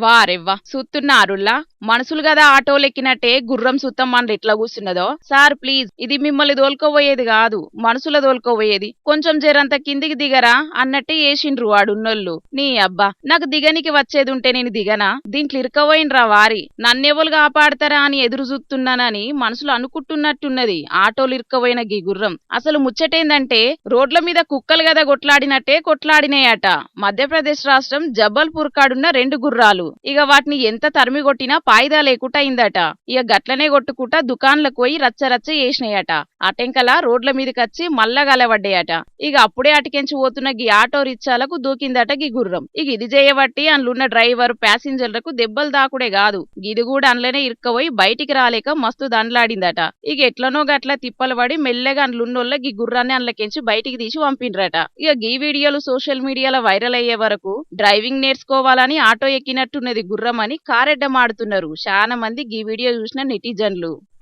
వారెవ్వా సూత్తున్నారుల్లా మనుషులు గదా ఆటోలెక్కినట్టే గుర్రం సుత్తం మన ఎట్లా కూర్చున్నదో. సార్ ప్లీజ్, ఇది మిమ్మల్ని దోలుకోబోయేది కాదు, మనుషుల దోలుకోబోయేది, కొంచెం జరంత కిందికి దిగరా అన్నట్టే వేసిండ్రు వాడున్నోళ్ళు. నీ అబ్బా, నాకు దిగనికి వచ్చేదుంటే నేను దిగనా? దీంట్లో ఇరుకబోయినరా వారి, నన్నెవలు కాపాడతారా అని ఎదురు చూస్తున్నానని మనుషులు అనుకుంటున్నట్టున్నది ఆటోలు ఇరుకబోయిన గీ గుర్రం. అసలు ముచ్చటేందంటే రోడ్ల మీద కుక్కలు గదా కొట్లాడినట్టే కొట్లాడినాయట. మధ్యప్రదేశ్ రాష్ట్రం జబల్పూర్ కాడున్న 2 గుర్రాలు. ఇక వాటిని ఎంత తరిమి కొట్టినా పాయిదా లేకుండా అయిందట. ఇక గట్లనే కొట్టుకుంటా దుకాన్లకు పోయి రచ్చ రచ్చ చేసినాయట. అటెంకలా రోడ్ల మీదకొచ్చి మళ్ళా గలవడ్డాయట. ఇక అప్పుడే అటుకెంచి పోతున్న గీ ఆటో రిచ్చాలకు దూకిందట గీ గుర్రం. ఇక ఇది చేయబట్టి అందులున్న డ్రైవర్ ప్యాసింజర్లకు దెబ్బలు దాకుడే కాదు, గిది కూడా అందులోనే ఇరుక్కబోయి బయటికి రాలేక మస్తు దండలాడిందట. ఇక ఎట్లనో గట్ల తిప్పలు పడి మెల్లగా అందులున్నోళ్ళ గీ గుర్రాన్ని అందులోకెంచి బయటికి తీసి పంపిండ్రట. ఇక గీ వీడియోలు సోషల్ మీడియాలో వైరల్ అయ్యే వరకు డ్రైవింగ్ నేర్చుకోవాలని ఆటో ఎక్కినట్టున్నది గుర్రం అని కారెడ్డమాడుతున్నారు చాలా మంది గీ వీడియో చూసిన నెటిజన్లు.